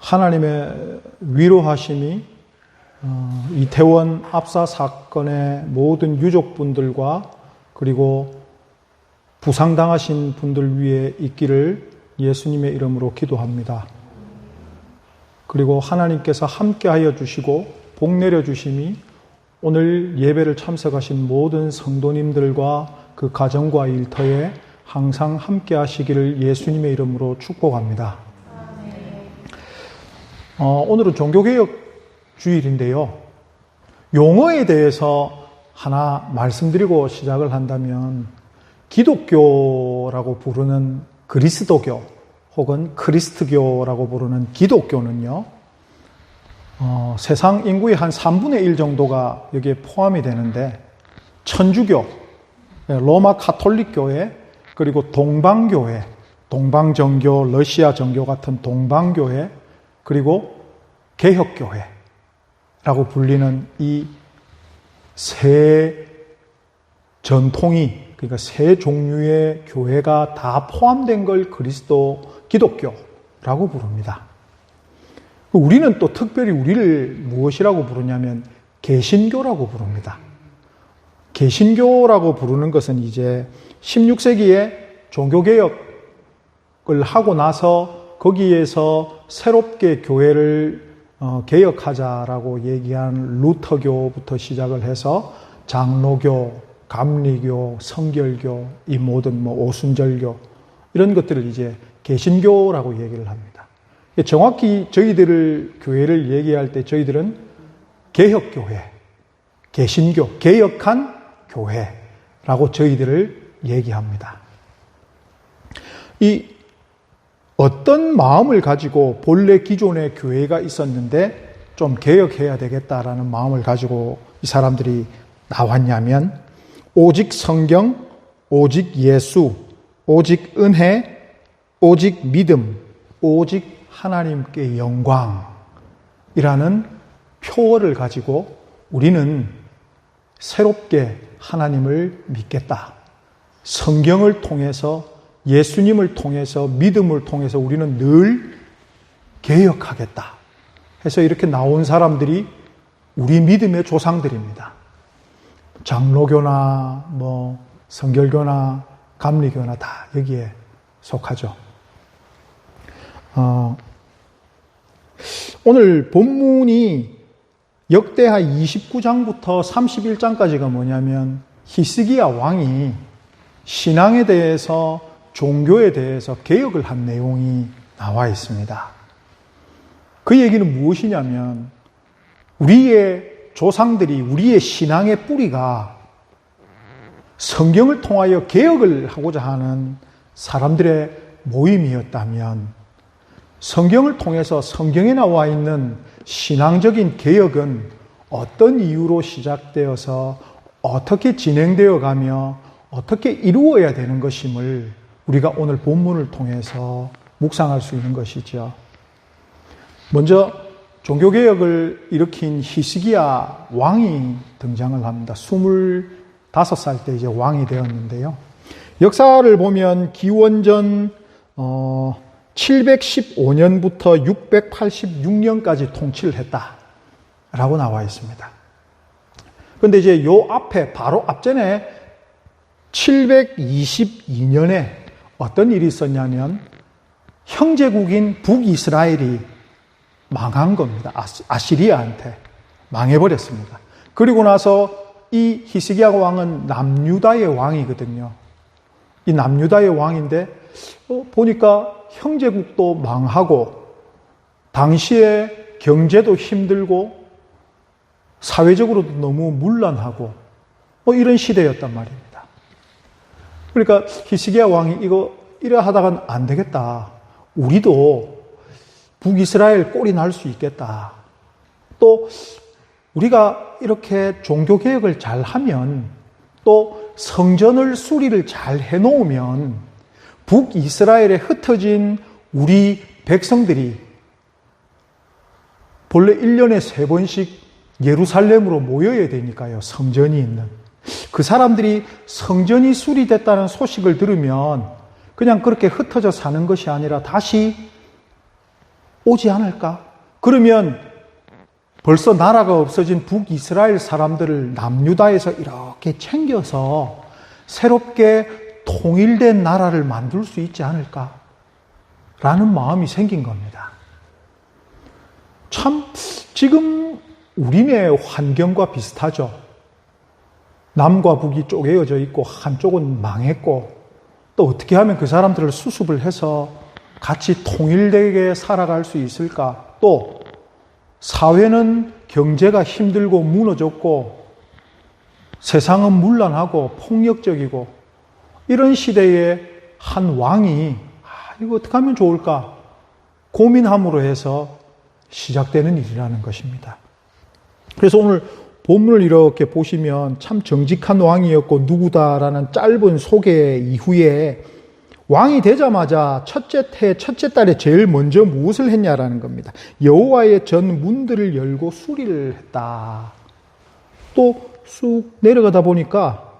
하나님의 위로하심이 이태원 압사 사건의 모든 유족분들과 그리고 부상당하신 분들 위에 있기를 예수님의 이름으로 기도합니다. 그리고 하나님께서 함께하여 주시고 복 내려주심이 오늘 예배를 참석하신 모든 성도님들과 그 가정과 일터에 항상 함께하시기를 예수님의 이름으로 축복합니다. 오늘은 종교개혁 주일인데요. 용어에 대해서 하나 말씀드리고 시작을 한다면 기독교라고 부르는 그리스도교 혹은 크리스트교라고 부르는 기독교는요. 세상 인구의 한 3분의 1 정도가 여기에 포함이 되는데 천주교, 로마 카톨릭교회, 그리고 동방교회, 동방정교, 러시아 정교 같은 동방교회, 그리고 개혁교회라고 불리는 이 세 전통이, 그러니까 세 종류의 교회가 다 포함된 걸 그리스도 기독교라고 부릅니다. 우리는 또 특별히 우리를 무엇이라고 부르냐면 개신교라고 부릅니다. 개신교라고 부르는 것은 이제 16세기에 종교개혁을 하고 나서 거기에서 새롭게 교회를 개혁하자라고 얘기한 루터교부터 시작을 해서 장로교, 감리교, 성결교, 이 모든 오순절교 이런 것들을 이제 개신교라고 얘기를 합니다. 정확히 저희들을 교회를 얘기할 때 저희들은 개혁교회, 개신교, 개혁한 교회라고 저희들을 얘기합니다. 이 어떤 마음을 가지고 본래 기존의 교회가 있었는데 좀 개혁해야 되겠다라는 마음을 가지고 이 사람들이 나왔냐면 오직 성경, 오직 예수, 오직 은혜, 오직 믿음, 오직 하나님께 영광이라는 표어를 가지고 우리는 새롭게 하나님을 믿겠다. 성경을 통해서 예수님을 통해서 믿음을 통해서 우리는 늘 개혁하겠다 해서 이렇게 나온 사람들이 우리 믿음의 조상들입니다. 장로교나 성결교나 감리교나 다 여기에 속하죠. 오늘 본문이 역대하 29장부터 31장까지가 뭐냐면 히스기야 왕이 신앙에 대해서 종교에 대해서 개혁을 한 내용이 나와 있습니다. 그 얘기는 무엇이냐면 우리의 조상들이 우리의 신앙의 뿌리가 성경을 통하여 개혁을 하고자 하는 사람들의 모임이었다면 성경을 통해서 성경에 나와 있는 신앙적인 개혁은 어떤 이유로 시작되어서 어떻게 진행되어 가며 어떻게 이루어야 되는 것임을 우리가 오늘 본문을 통해서 묵상할 수 있는 것이죠. 먼저 종교개혁을 일으킨 히스기야 왕이 등장을 합니다. 25살 때 이제 왕이 되었는데요. 역사를 보면 기원전 715년부터 686년까지 통치를 했다라고 나와 있습니다. 그런데 이제 요 앞에 바로 앞전에 722년에 어떤 일이 있었냐면 형제국인 북이스라엘이 망한 겁니다. 아시리아한테 망해버렸습니다. 그리고 나서 이 히스기야 왕은 남유다의 왕이거든요. 이 남유다의 왕인데 보니까 형제국도 망하고 당시에 경제도 힘들고 사회적으로도 너무 문란하고 이런 시대였단 말입니다. 그러니까 히스기야 왕이 이래 하다간 안 되겠다. 우리도 북이스라엘 꼴이 날 수 있겠다. 또 우리가 이렇게 종교개혁을 잘 하면 또 성전을 수리를 잘 해놓으면 북이스라엘에 흩어진 우리 백성들이 본래 1년에 3번씩 예루살렘으로 모여야 되니까요. 성전이 있는. 그 사람들이 성전이 수리됐다는 소식을 들으면 그냥 그렇게 흩어져 사는 것이 아니라 다시 오지 않을까? 그러면 벌써 나라가 없어진 북이스라엘 사람들을 남유다에서 이렇게 챙겨서 새롭게 통일된 나라를 만들 수 있지 않을까? 라는 마음이 생긴 겁니다. 참, 지금 우리네 환경과 비슷하죠. 남과 북이 쪼개어져 있고 한쪽은 망했고 또 어떻게 하면 그 사람들을 수습을 해서 같이 통일되게 살아갈 수 있을까? 또 사회는 경제가 힘들고 무너졌고 세상은 문란하고 폭력적이고 이런 시대에 한 왕이 이거 어떻게 하면 좋을까? 고민함으로 해서 시작되는 일이라는 것입니다. 그래서 오늘 본문을 이렇게 보시면 참 정직한 왕이었고 누구다라는 짧은 소개 이후에 왕이 되자마자 첫째 달에 제일 먼저 무엇을 했냐라는 겁니다. 여호와의 전 문들을 열고 수리를 했다. 또 쑥 내려가다 보니까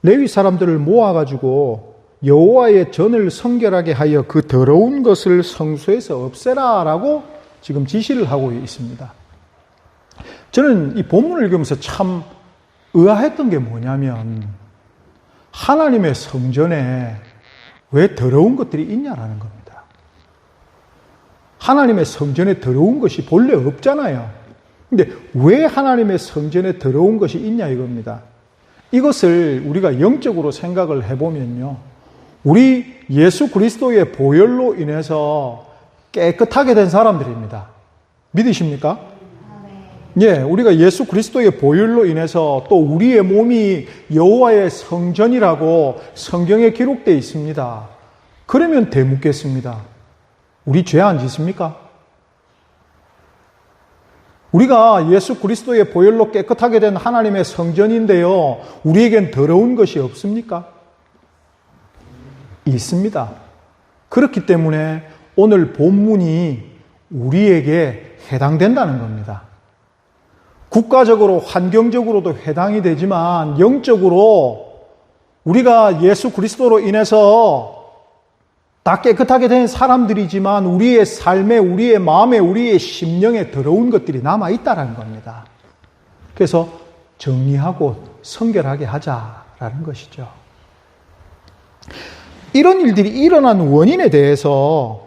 레위 사람들을 모아가지고 여호와의 전을 성결하게 하여 그 더러운 것을 성소에서 없애라라고 지금 지시를 하고 있습니다. 저는 이 본문을 읽으면서 참 의아했던 게 뭐냐면 하나님의 성전에 왜 더러운 것들이 있냐라는 겁니다. 하나님의 성전에 더러운 것이 본래 없잖아요. 근데 왜 하나님의 성전에 더러운 것이 있냐 이겁니다. 이것을 우리가 영적으로 생각을 해보면요. 우리 예수 그리스도의 보혈로 인해서 깨끗하게 된 사람들입니다. 믿으십니까? 예, 우리가 예수 그리스도의 보혈로 인해서 또 우리의 몸이 여호와의 성전이라고 성경에 기록되어 있습니다. 그러면 되묻겠습니다. 우리 죄 안 짓습니까? 우리가 예수 그리스도의 보혈로 깨끗하게 된 하나님의 성전인데요. 우리에겐 더러운 것이 없습니까? 있습니다. 그렇기 때문에 오늘 본문이 우리에게 해당된다는 겁니다. 국가적으로, 환경적으로도 해당이 되지만 영적으로 우리가 예수 그리스도로 인해서 다 깨끗하게 된 사람들이지만 우리의 삶에, 우리의 마음에, 우리의 심령에 더러운 것들이 남아있다는 겁니다. 그래서 정리하고 성결하게 하자라는 것이죠. 이런 일들이 일어난 원인에 대해서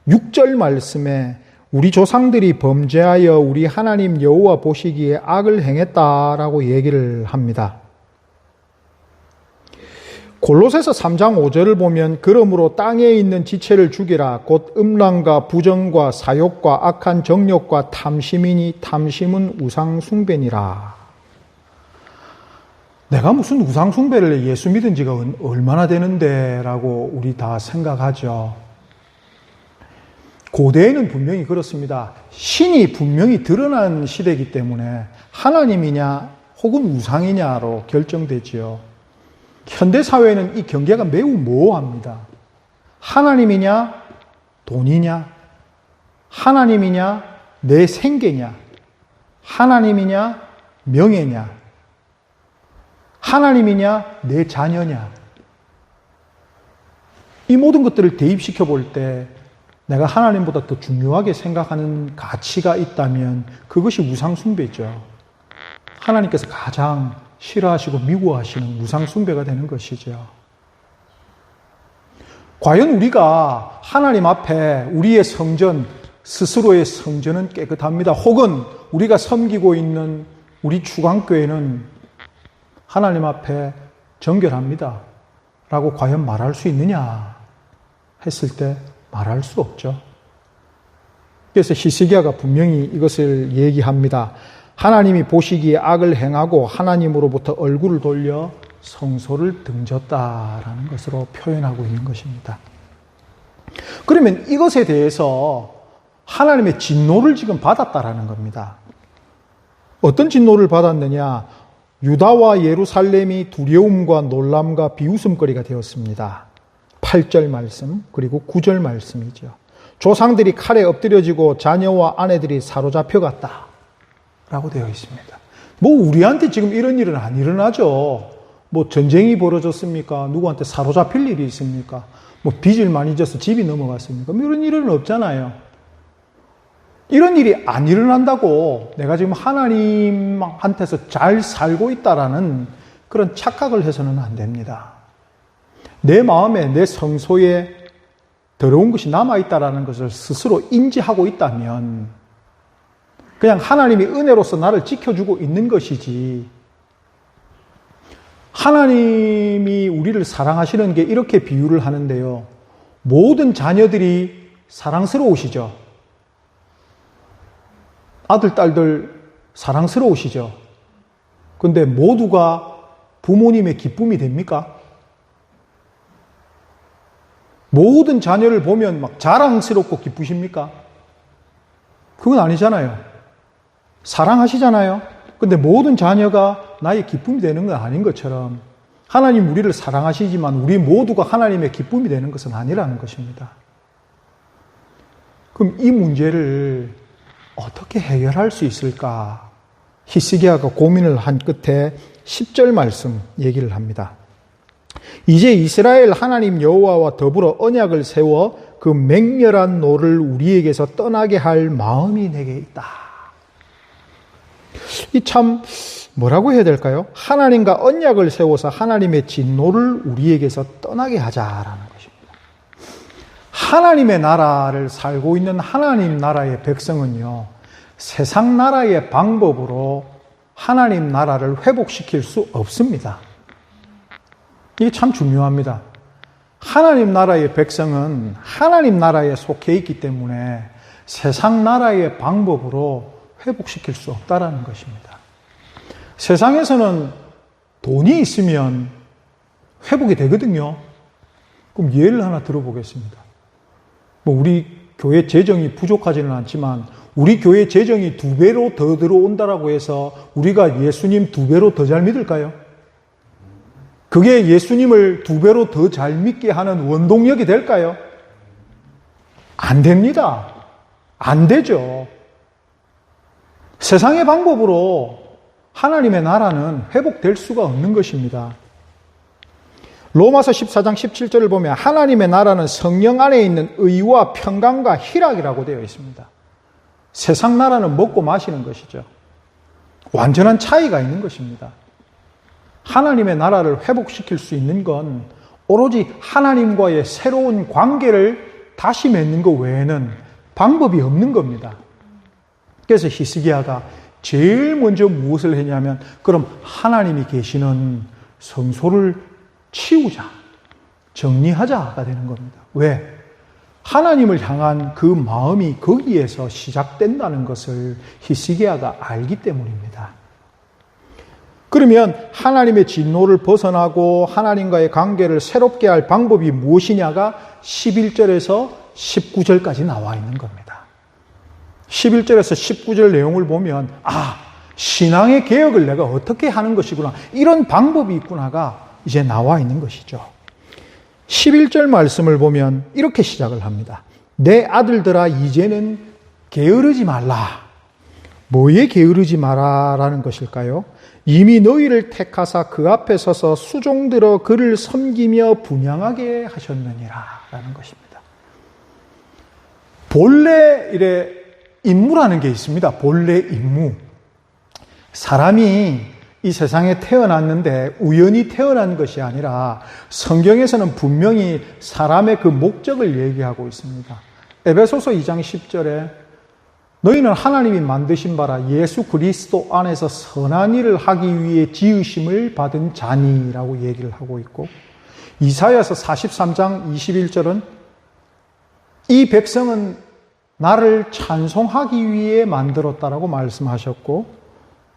6절 말씀에 우리 조상들이 범죄하여 우리 하나님 여호와 보시기에 악을 행했다라고 얘기를 합니다. 골로새서 3장 5절을 보면 그러므로 땅에 있는 지체를 죽이라 곧 음란과 부정과 사욕과 악한 정욕과 탐심이니 탐심은 우상 숭배니라. 내가 무슨 우상 숭배를 예수 믿은 지가 얼마나 되는데 라고 우리 다 생각하죠. 고대에는 분명히 그렇습니다. 신이 분명히 드러난 시대이기 때문에 하나님이냐 혹은 우상이냐로 결정되지요. 현대사회는 이 경계가 매우 모호합니다. 하나님이냐 돈이냐, 하나님이냐 내 생계냐, 하나님이냐 명예냐, 하나님이냐 내 자녀냐. 이 모든 것들을 대입시켜 볼 때 내가 하나님보다 더 중요하게 생각하는 가치가 있다면 그것이 우상숭배죠. 하나님께서 가장 싫어하시고 미워하시는 우상숭배가 되는 것이죠. 과연 우리가 하나님 앞에 우리의 성전, 스스로의 성전은 깨끗합니다. 혹은 우리가 섬기고 있는 우리 주광교회는 하나님 앞에 정결합니다. 라고 과연 말할 수 있느냐 했을 때 말할 수 없죠. 그래서 히스기야가 분명히 이것을 얘기합니다. 하나님이 보시기에 악을 행하고 하나님으로부터 얼굴을 돌려 성소를 등졌다라는 것으로 표현하고 있는 것입니다. 그러면 이것에 대해서 하나님의 진노를 지금 받았다라는 겁니다. 어떤 진노를 받았느냐? 유다와 예루살렘이 두려움과 놀람과 비웃음거리가 되었습니다. 8절 말씀 그리고 9절 말씀이죠. 조상들이 칼에 엎드려지고 자녀와 아내들이 사로잡혀갔다 라고 되어 있습니다. 뭐 우리한테 지금 이런 일은 안 일어나죠. 뭐 전쟁이 벌어졌습니까? 누구한테 사로잡힐 일이 있습니까? 뭐 빚을 많이 져서 집이 넘어갔습니까? 뭐 이런 일은 없잖아요. 이런 일이 안 일어난다고 내가 지금 하나님한테서 잘 살고 있다라는 그런 착각을 해서는 안 됩니다. 내 마음에, 내 성소에 더러운 것이 남아있다라는 것을 스스로 인지하고 있다면 그냥 하나님이 은혜로서 나를 지켜주고 있는 것이지, 하나님이 우리를 사랑하시는 게 이렇게 비유를 하는데요. 모든 자녀들이 사랑스러우시죠. 아들, 딸들 사랑스러우시죠. 근데 모두가 부모님의 기쁨이 됩니까? 모든 자녀를 보면 막 자랑스럽고 기쁘십니까? 그건 아니잖아요. 사랑하시잖아요. 근데 모든 자녀가 나의 기쁨이 되는 건 아닌 것처럼 하나님 우리를 사랑하시지만 우리 모두가 하나님의 기쁨이 되는 것은 아니라는 것입니다. 그럼 이 문제를 어떻게 해결할 수 있을까? 히스기야가 고민을 한 끝에 10절 말씀 얘기를 합니다. 이제 이스라엘 하나님 여호와와 더불어 언약을 세워 그 맹렬한 노를 우리에게서 떠나게 할 마음이 내게 있다. 이 참 뭐라고 해야 될까요? 하나님과 언약을 세워서 하나님의 진노를 우리에게서 떠나게 하자라는 것입니다. 하나님의 나라를 살고 있는 하나님 나라의 백성은요, 세상 나라의 방법으로 하나님 나라를 회복시킬 수 없습니다. 이게 참 중요합니다. 하나님 나라의 백성은 하나님 나라에 속해 있기 때문에 세상 나라의 방법으로 회복시킬 수 없다라는 것입니다. 세상에서는 돈이 있으면 회복이 되거든요. 그럼 예를 하나 들어보겠습니다. 우리 교회 재정이 부족하지는 않지만 우리 교회 재정이 2배로 더 들어온다라고 해서 우리가 예수님 2배로 더 잘 믿을까요? 그게 예수님을 2배로 더 잘 믿게 하는 원동력이 될까요? 안 됩니다. 안 되죠. 세상의 방법으로 하나님의 나라는 회복될 수가 없는 것입니다. 로마서 14장 17절을 보면 하나님의 나라는 성령 안에 있는 의와 평강과 희락이라고 되어 있습니다. 세상 나라는 먹고 마시는 것이죠. 완전한 차이가 있는 것입니다. 하나님의 나라를 회복시킬 수 있는 건 오로지 하나님과의 새로운 관계를 다시 맺는 것 외에는 방법이 없는 겁니다. 그래서 히스기야가 제일 먼저 무엇을 했냐면 그럼 하나님이 계시는 성소를 치우자, 정리하자가 되는 겁니다. 왜? 하나님을 향한 그 마음이 거기에서 시작된다는 것을 히스기야가 알기 때문입니다. 그러면 하나님의 진노를 벗어나고 하나님과의 관계를 새롭게 할 방법이 무엇이냐가 11절에서 19절까지 나와 있는 겁니다. 11절에서 19절 내용을 보면 신앙의 개혁을 내가 어떻게 하는 것이구나, 이런 방법이 있구나가 이제 나와 있는 것이죠. 11절 말씀을 보면 이렇게 시작을 합니다. 내 아들들아 이제는 게으르지 말라. 뭐에 게으르지 마라라는 것일까요? 이미 너희를 택하사 그 앞에 서서 수종들어 그를 섬기며 분향하게 하셨느니라 라는 것입니다. 본래 이래 임무라는 게 있습니다. 본래 임무. 사람이 이 세상에 태어났는데 우연히 태어난 것이 아니라 성경에서는 분명히 사람의 그 목적을 얘기하고 있습니다. 에베소서 2장 10절에 너희는 하나님이 만드신 바라 예수 그리스도 안에서 선한 일을 하기 위해 지으심을 받은 자니라고 얘기를 하고 있고, 이사야서 43장 21절은 이 백성은 나를 찬송하기 위해 만들었다라고 말씀하셨고,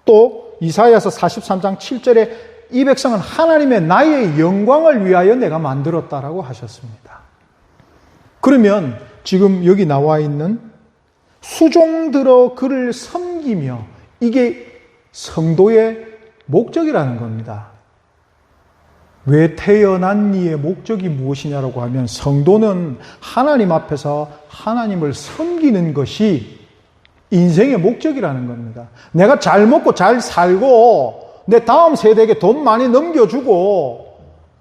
또 이사야서 43장 7절에 이 백성은 하나님의 나의 영광을 위하여 내가 만들었다라고 하셨습니다. 그러면 지금 여기 나와 있는 수종들어 그를 섬기며, 이게 성도의 목적이라는 겁니다. 왜 태어난 이의 목적이 무엇이냐라고 하면 성도는 하나님 앞에서 하나님을 섬기는 것이 인생의 목적이라는 겁니다. 내가 잘 먹고 잘 살고 내 다음 세대에게 돈 많이 넘겨주고,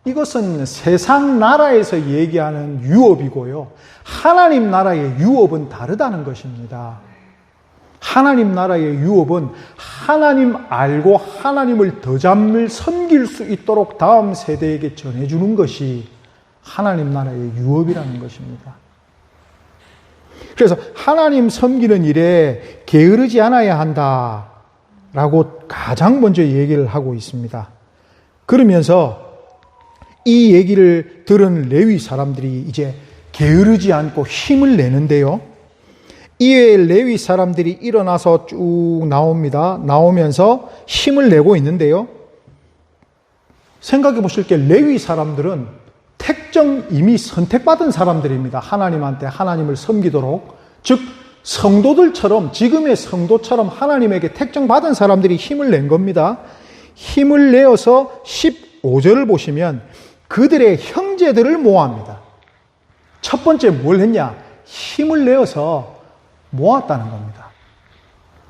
이것은 세상 나라에서 얘기하는 유업이고요, 하나님 나라의 유업은 다르다는 것입니다. 하나님 나라의 유업은 하나님 알고 하나님을 더 잘 섬길 수 있도록 다음 세대에게 전해주는 것이 하나님 나라의 유업이라는 것입니다. 그래서 하나님 섬기는 일에 게으르지 않아야 한다라고 가장 먼저 얘기를 하고 있습니다. 그러면서 이 얘기를 들은 레위 사람들이 이제 게으르지 않고 힘을 내는데요. 이에 레위 사람들이 일어나서 쭉 나옵니다. 나오면서 힘을 내고 있는데요. 생각해 보실 게 레위 사람들은 이미 선택받은 사람들입니다. 하나님한테 하나님을 섬기도록. 즉 성도들처럼, 지금의 성도처럼 하나님에게 택정받은 사람들이 힘을 낸 겁니다. 힘을 내어서 15절을 보시면 그들의 형제들을 모아합니다. 첫 번째 뭘 했냐? 힘을 내어서 모았다는 겁니다.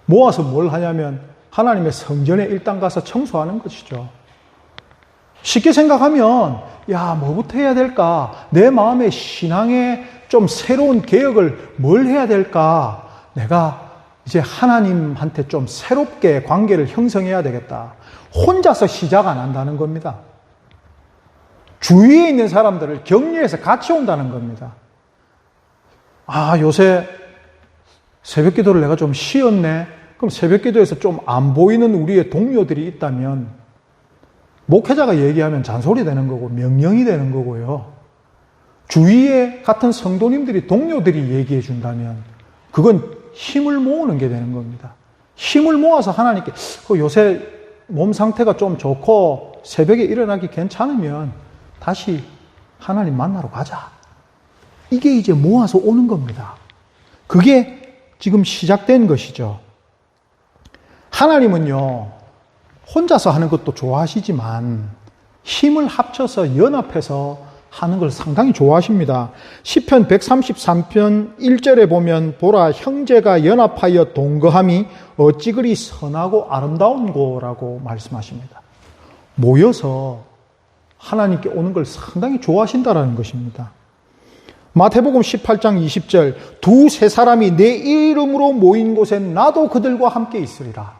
모아서 뭘 하냐면 하나님의 성전에 일단 가서 청소하는 것이죠. 쉽게 생각하면 뭐부터 해야 될까? 내 마음의 신앙에 좀 새로운 개혁을 뭘 해야 될까? 내가 이제 하나님한테 좀 새롭게 관계를 형성해야 되겠다. 혼자서 시작 안 한다는 겁니다. 주위에 있는 사람들을 격려해서 같이 온다는 겁니다. 요새 새벽 기도를 내가 좀 쉬었네. 그럼 새벽 기도에서 좀 안 보이는 우리의 동료들이 있다면 목회자가 얘기하면 잔소리 되는 거고 명령이 되는 거고요. 주위에 같은 성도님들이 동료들이 얘기해 준다면 그건 힘을 모으는 게 되는 겁니다. 힘을 모아서 하나님께 요새 몸 상태가 좀 좋고 새벽에 일어나기 괜찮으면 다시 하나님 만나러 가자. 이게 이제 모아서 오는 겁니다. 그게 지금 시작된 것이죠. 하나님은요, 혼자서 하는 것도 좋아하시지만 힘을 합쳐서 연합해서 하는 걸 상당히 좋아하십니다. 시편 133편 1절에 보면 보라 형제가 연합하여 동거함이 어찌 그리 선하고 아름다운고라고 말씀하십니다. 모여서 하나님께 오는 걸 상당히 좋아하신다라는 것입니다. 마태복음 18장 20절 두세 사람이 내 이름으로 모인 곳엔 나도 그들과 함께 있으리라.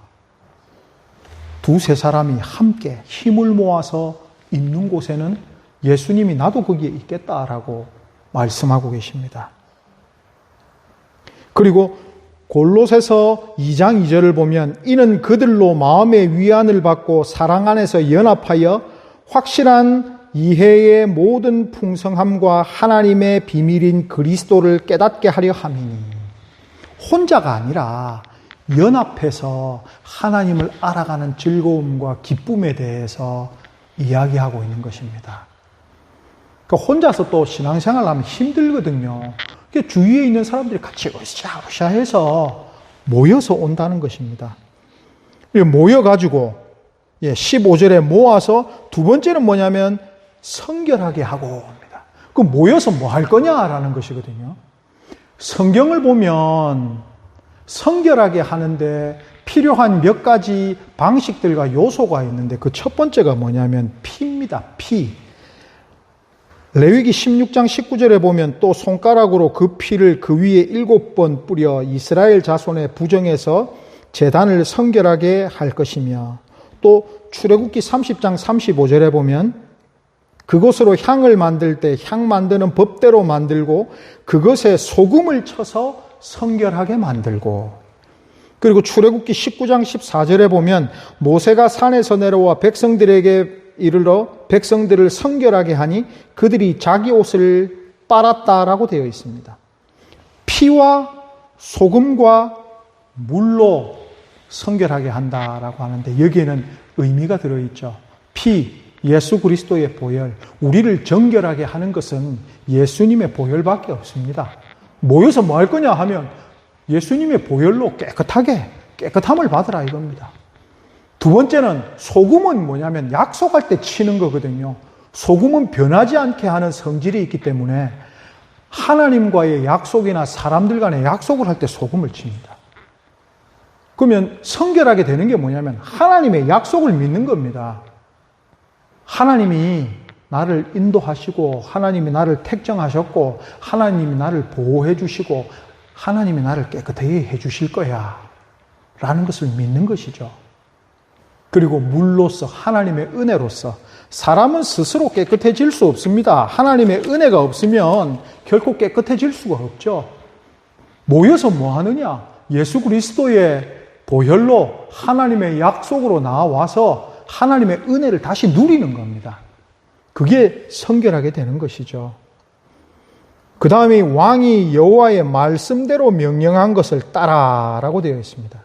두세 사람이 함께 힘을 모아서 있는 곳에는 예수님이 나도 거기에 있겠다라고 말씀하고 계십니다. 그리고 골로새서 2장 2절을 보면 이는 그들로 마음의 위안을 받고 사랑 안에서 연합하여 확실한 이해의 모든 풍성함과 하나님의 비밀인 그리스도를 깨닫게 하려 함이니. 혼자가 아니라 연합해서 하나님을 알아가는 즐거움과 기쁨에 대해서 이야기하고 있는 것입니다. 그러니까 혼자서 또 신앙생활을 하면 힘들거든요. 주위에 있는 사람들이 같이 으쌰으쌰 해서 모여서 온다는 것입니다. 모여가지고 15절에 모아서 두 번째는 뭐냐면 성결하게 하고 옵니다. 그 모여서 뭐 할 거냐라는 것이거든요. 성경을 보면 성결하게 하는데 필요한 몇 가지 방식들과 요소가 있는데 그 첫 번째가 뭐냐면 피입니다. 피. 레위기 16장 19절에 보면 또 손가락으로 그 피를 그 위에 7번 뿌려 이스라엘 자손의 부정에서 제단을 성결하게 할 것이며 또 출애굽기 30장 35절에 보면 그것으로 향을 만들 때 향 만드는 법대로 만들고 그것에 소금을 쳐서 성결하게 만들고 그리고 출애굽기 19장 14절에 보면 모세가 산에서 내려와 백성들에게 이르러 백성들을 성결하게 하니 그들이 자기 옷을 빨았다라고 되어 있습니다. 피와 소금과 물로 성결하게 한다라고 하는데 여기에는 의미가 들어있죠. 피, 예수 그리스도의 보혈, 우리를 정결하게 하는 것은 예수님의 보혈밖에 없습니다. 모여서 뭐 할 거냐 하면 예수님의 보혈로 깨끗함을 받으라 이겁니다. 두 번째는 소금은 뭐냐면 약속할 때 치는 거거든요. 소금은 변하지 않게 하는 성질이 있기 때문에 하나님과의 약속이나 사람들 간의 약속을 할 때 소금을 칩니다. 그러면 성결하게 되는 게 뭐냐면 하나님의 약속을 믿는 겁니다. 하나님이 나를 인도하시고 하나님이 나를 택정하셨고 하나님이 나를 보호해 주시고 하나님이 나를 깨끗하게 해 주실 거야. 라는 것을 믿는 것이죠. 그리고 물로서 하나님의 은혜로서 사람은 스스로 깨끗해질 수 없습니다. 하나님의 은혜가 없으면 결코 깨끗해질 수가 없죠. 모여서 뭐 하느냐? 예수 그리스도의 보혈로 하나님의 약속으로 나와서 하나님의 은혜를 다시 누리는 겁니다. 그게 성결하게 되는 것이죠. 그 다음에 왕이 여호와의 말씀대로 명령한 것을 따라라고 되어 있습니다.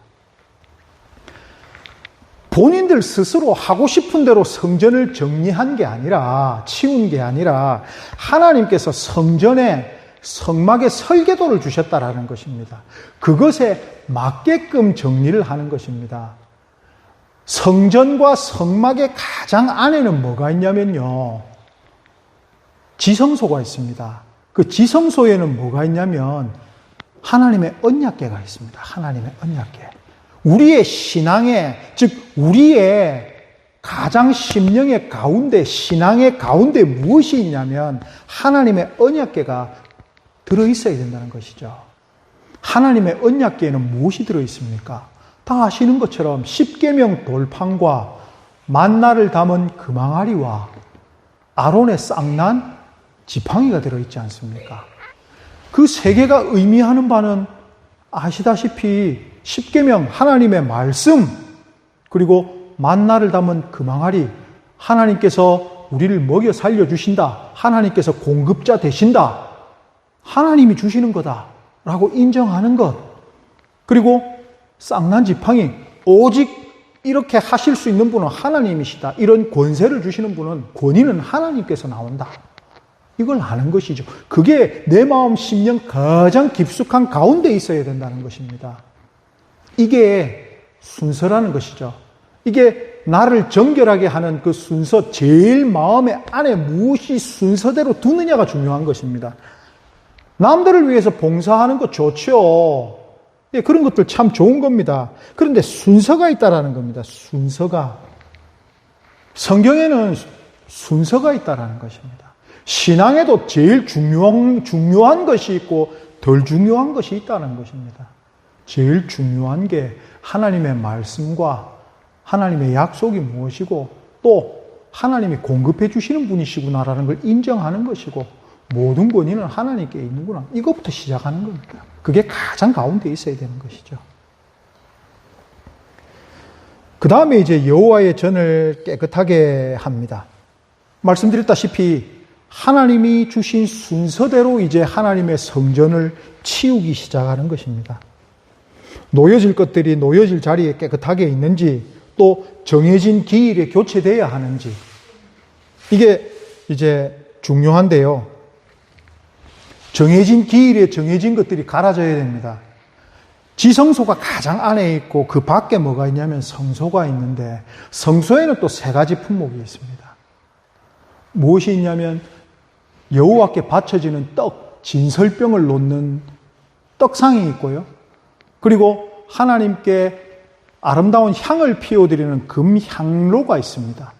본인들 스스로 하고 싶은 대로 성전을 정리한 게 아니라, 치운 게 아니라 하나님께서 성전에 성막의 설계도를 주셨다라는 것입니다. 그것에 맞게끔 정리를 하는 것입니다. 성전과 성막의 가장 안에는 뭐가 있냐면요, 지성소가 있습니다. 그 지성소에는 뭐가 있냐면 하나님의 언약궤가 있습니다. 하나님의 언약궤. 우리의 신앙의, 즉 우리의 가장 심령의 가운데, 신앙의 가운데 무엇이 있냐면 하나님의 언약궤가 들어있어야 된다는 것이죠. 하나님의 언약궤에는 무엇이 들어있습니까? 다 아시는 것처럼 십계명 돌판과 만나를 담은 금항아리와 아론의 쌍난 지팡이가 들어있지 않습니까? 그 세 개가 의미하는 바는 아시다시피 십계명, 하나님의 말씀, 그리고 만나를 담은 금항아리, 하나님께서 우리를 먹여 살려주신다, 하나님께서 공급자 되신다, 하나님이 주시는 거다라고 인정하는 것, 그리고 쌍난 지팡이, 오직 이렇게 하실 수 있는 분은 하나님이시다, 이런 권세를 주시는 분은, 권위는 하나님께서 나온다, 이걸 아는 것이죠. 그게 내 마음 심령 가장 깊숙한 가운데 있어야 된다는 것입니다. 이게 순서라는 것이죠. 이게 나를 정결하게 하는 그 순서, 제일 마음의 안에 무엇이 순서대로 두느냐가 중요한 것입니다. 남들을 위해서 봉사하는 것 좋죠. 예, 그런 것들 참 좋은 겁니다. 그런데 순서가 있다라는 겁니다. 순서가. 성경에는 순서가 있다라는 것입니다. 신앙에도 제일 중요한 것이 있고 덜 중요한 것이 있다는 것입니다. 제일 중요한 게 하나님의 말씀과 하나님의 약속이 무엇이고 또 하나님이 공급해 주시는 분이시구나라는 걸 인정하는 것이고 모든 권위는 하나님께 있는구나. 이것부터 시작하는 겁니다. 그게 가장 가운데 있어야 되는 것이죠. 그 다음에 이제 여호와의 전을 깨끗하게 합니다. 말씀드렸다시피 하나님이 주신 순서대로 이제 하나님의 성전을 치우기 시작하는 것입니다. 놓여질 것들이 놓여질 자리에 깨끗하게 있는지, 또 정해진 기일에 교체되어야 하는지, 이게 이제 중요한데요. 정해진 기일에 정해진 것들이 갈아져야 됩니다. 지성소가 가장 안에 있고 그 밖에 뭐가 있냐면 성소가 있는데, 성소에는 또 세 가지 품목이 있습니다. 무엇이 있냐면 여호와께 바쳐지는 떡, 진설병을 놓는 떡상이 있고요. 그리고 하나님께 아름다운 향을 피워드리는 금향로가 있습니다.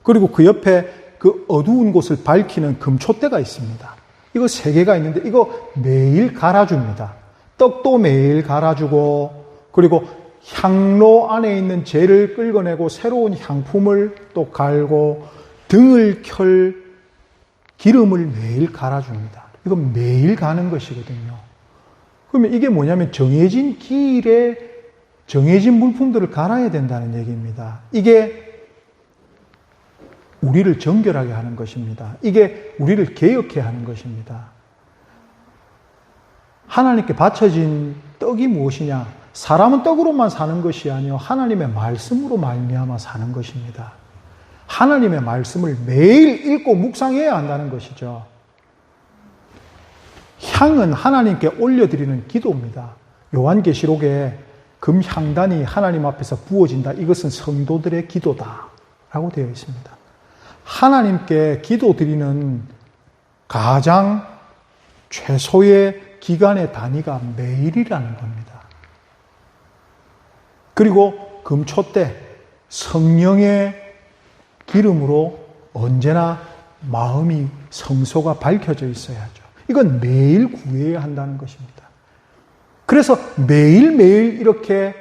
그리고 그 옆에 그 어두운 곳을 밝히는 금촛대가 있습니다. 이거 세 개가 있는데 이거 매일 갈아줍니다. 떡도 매일 갈아주고, 그리고 향로 안에 있는 재를 끌어내고 새로운 향품을 또 갈고, 등을 켤 기름을 매일 갈아줍니다. 이건 매일 가는 것이거든요. 그러면 이게 뭐냐면 정해진 기일에 정해진 물품들을 갈아야 된다는 얘기입니다. 이게 우리를 정결하게 하는 것입니다. 이게 우리를 개혁해 하는 것입니다. 하나님께 바쳐진 떡이 무엇이냐? 사람은 떡으로만 사는 것이 아니요 하나님의 말씀으로 말미암아 사는 것입니다. 하나님의 말씀을 매일 읽고 묵상해야 한다는 것이죠. 향은 하나님께 올려드리는 기도입니다. 요한계시록에 금향단이 하나님 앞에서 부어진다. 이것은 성도들의 기도다 라고 되어 있습니다. 하나님께 기도드리는 가장 최소의 기간의 단위가 매일이라는 겁니다. 그리고 금촛대, 성령의 기름으로 언제나 마음이, 성소가 밝혀져 있어야죠. 이건 매일 구해야 한다는 것입니다. 그래서 매일매일 이렇게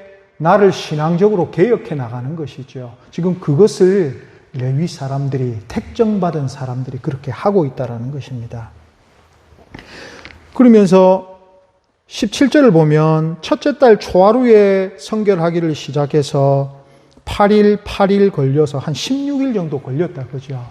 나를 신앙적으로 개혁해 나가는 것이죠. 지금 그것을 레위 사람들이, 택정받은 사람들이 그렇게 하고 있다는 것입니다. 그러면서 17절을 보면 첫째 달 초하루에 성결하기를 시작해서 8일 걸려서 한 16일 정도 걸렸다 그죠.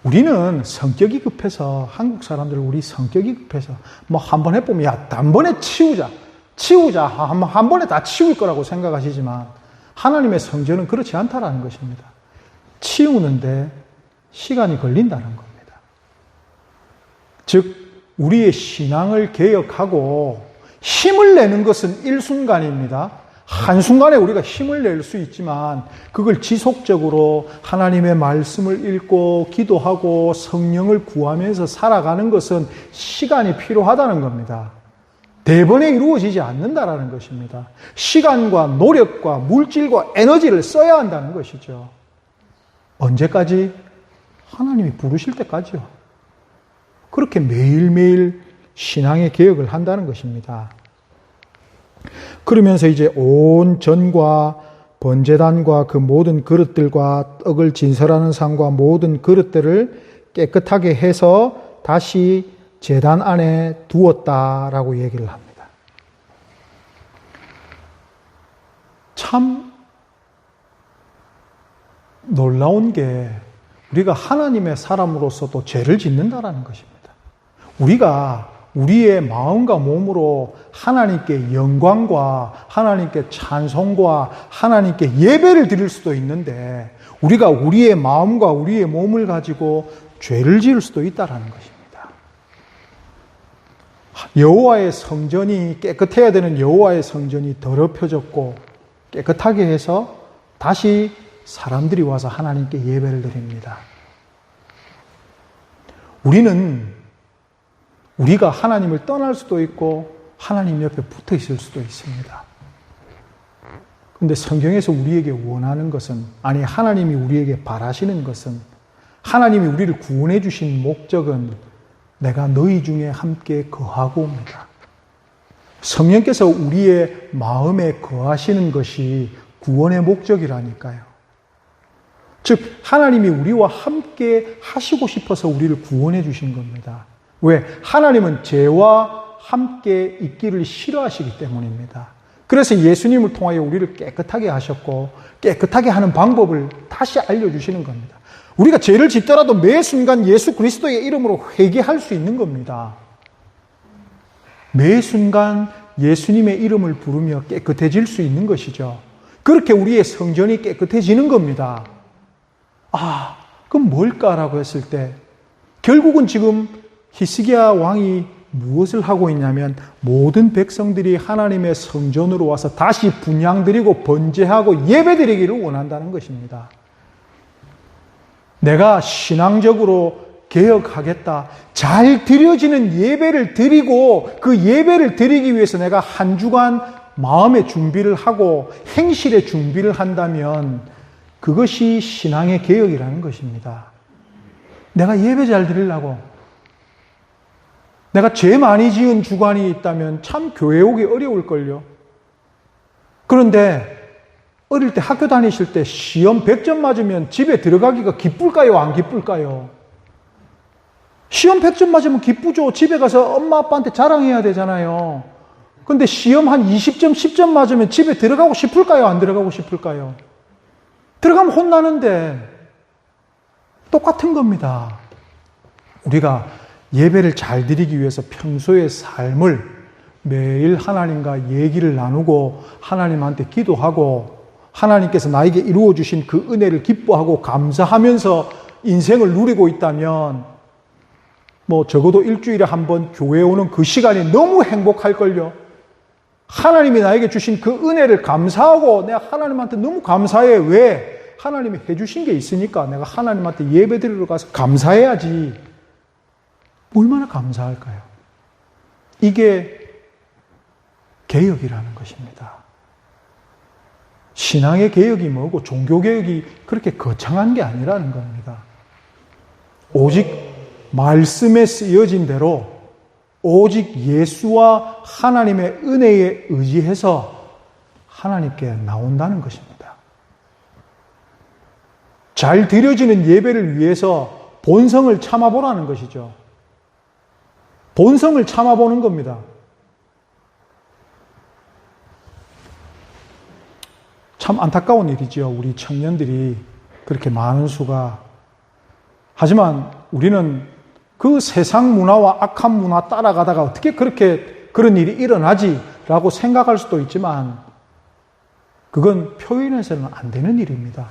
우리는 성격이 급해서, 한국 사람들 우리 성격이 급해서 뭐 한 번 해보면 야 단번에 치우자 한 번에 다 치울 거라고 생각하시지만 하나님의 성전은 그렇지 않다라는 것입니다. 치우는데 시간이 걸린다는 겁니다. 즉 우리의 신앙을 개혁하고 힘을 내는 것은 일순간입니다. 한순간에 우리가 힘을 낼 수 있지만 그걸 지속적으로 하나님의 말씀을 읽고 기도하고 성령을 구하면서 살아가는 것은 시간이 필요하다는 겁니다. 대번에 이루어지지 않는다라는 것입니다. 시간과 노력과 물질과 에너지를 써야 한다는 것이죠. 언제까지? 하나님이 부르실 때까지요. 그렇게 매일매일 신앙의 개혁을 한다는 것입니다. 그러면서 이제 온 전과 번제단과 그 모든 그릇들과 떡을 진설하는 상과 모든 그릇들을 깨끗하게 해서 다시 제단 안에 두었다라고 얘기를 합니다. 참 놀라운 게 우리가 하나님의 사람으로서도 죄를 짓는다라는 것입니다. 우리가 우리의 마음과 몸으로 하나님께 영광과 하나님께 찬송과 하나님께 예배를 드릴 수도 있는데 우리가 우리의 마음과 우리의 몸을 가지고 죄를 지을 수도 있다라는 것입니다. 여호와의 성전이 깨끗해야 되는 여호와의 성전이 더럽혀졌고 깨끗하게 해서 다시 사람들이 와서 하나님께 예배를 드립니다. 우리가 하나님을 떠날 수도 있고 하나님 옆에 붙어 있을 수도 있습니다. 그런데 성경에서 우리에게 원하는 것은, 아니 하나님이 우리에게 바라시는 것은, 하나님이 우리를 구원해 주신 목적은 내가 너희 중에 함께 거하고 옵니다. 성령께서 우리의 마음에 거하시는 것이 구원의 목적이라니까요. 즉 하나님이 우리와 함께 하시고 싶어서 우리를 구원해 주신 겁니다. 왜? 하나님은 죄와 함께 있기를 싫어하시기 때문입니다. 그래서 예수님을 통하여 우리를 깨끗하게 하셨고 깨끗하게 하는 방법을 다시 알려주시는 겁니다. 우리가 죄를 짓더라도 매 순간 예수 그리스도의 이름으로 회개할 수 있는 겁니다. 매 순간 예수님의 이름을 부르며 깨끗해질 수 있는 것이죠. 그렇게 우리의 성전이 깨끗해지는 겁니다. 그럼 뭘까라고 했을 때 결국은 지금 히스기야 왕이 무엇을 하고 있냐면 모든 백성들이 하나님의 성전으로 와서 다시 분향드리고 번제하고 예배드리기를 원한다는 것입니다. 내가 신앙적으로 개혁하겠다. 잘 드려지는 예배를 드리고 그 예배를 드리기 위해서 내가 한 주간 마음의 준비를 하고 행실의 준비를 한다면 그것이 신앙의 개혁이라는 것입니다. 내가 예배 잘 드리려고 내가 죄 많이 지은 주간이 있다면 참 교회 오기 어려울걸요. 그런데 어릴 때 학교 다니실 때 시험 100점 맞으면 집에 들어가기가 기쁠까요? 안 기쁠까요? 시험 100점 맞으면 기쁘죠. 집에 가서 엄마 아빠한테 자랑해야 되잖아요. 근데 시험 한 20점, 10점 맞으면 집에 들어가고 싶을까요? 안 들어가고 싶을까요? 들어가면 혼나는데 똑같은 겁니다. 우리가 예배를 잘 드리기 위해서 평소의 삶을 매일 하나님과 얘기를 나누고 하나님한테 기도하고 하나님께서 나에게 이루어 주신 그 은혜를 기뻐하고 감사하면서 인생을 누리고 있다면 적어도 일주일에 한 번 교회에 오는 그 시간이 너무 행복할걸요. 하나님이 나에게 주신 그 은혜를 감사하고 내가 하나님한테 너무 감사해. 왜? 하나님이 해주신 게 있으니까 내가 하나님한테 예배 드리러 가서 감사해야지. 얼마나 감사할까요? 이게 개혁이라는 것입니다. 신앙의 개혁이 뭐고 종교개혁이 그렇게 거창한 게 아니라는 겁니다. 오직 말씀에 쓰여진 대로 오직 예수와 하나님의 은혜에 의지해서 하나님께 나온다는 것입니다. 잘 드려지는 예배를 위해서 본성을 참아보라는 것이죠. 본성을 참아보는 겁니다. 참 안타까운 일이죠. 우리 청년들이 그렇게 많은 수가. 하지만 우리는 그 세상 문화와 악한 문화 따라가다가 어떻게 그렇게 그런 일이 일어나지? 라고 생각할 수도 있지만 그건 표현해서는 안 되는 일입니다.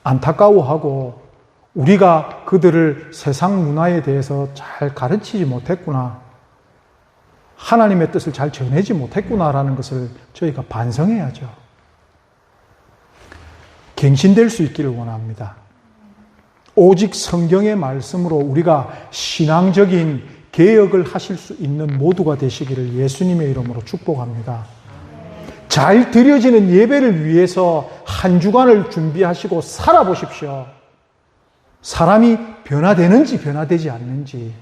안타까워하고 우리가 그들을 세상 문화에 대해서 잘 가르치지 못했구나. 하나님의 뜻을 잘 전하지 못했구나라는 것을 저희가 반성해야죠. 갱신될 수 있기를 원합니다. 오직 성경의 말씀으로 우리가 신앙적인 개혁을 하실 수 있는 모두가 되시기를 예수님의 이름으로 축복합니다. 잘 드려지는 예배를 위해서 한 주간을 준비하시고 살아보십시오. 사람이 변화되는지 변화되지 않는지,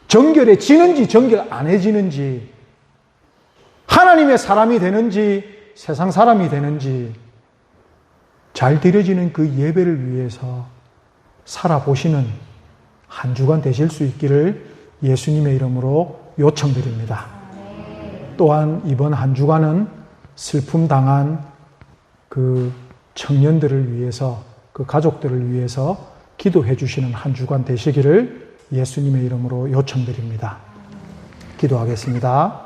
정결해지는지 정결 안 해지는지, 하나님의 사람이 되는지 세상 사람이 되는지, 잘 드려지는 그 예배를 위해서 살아보시는 한 주간 되실 수 있기를 예수님의 이름으로 요청드립니다. 또한 이번 한 주간은 슬픔 당한 그 청년들을 위해서, 그 가족들을 위해서 기도해 주시는 한 주간 되시기를 예수님의 이름으로 요청드립니다. 기도하겠습니다.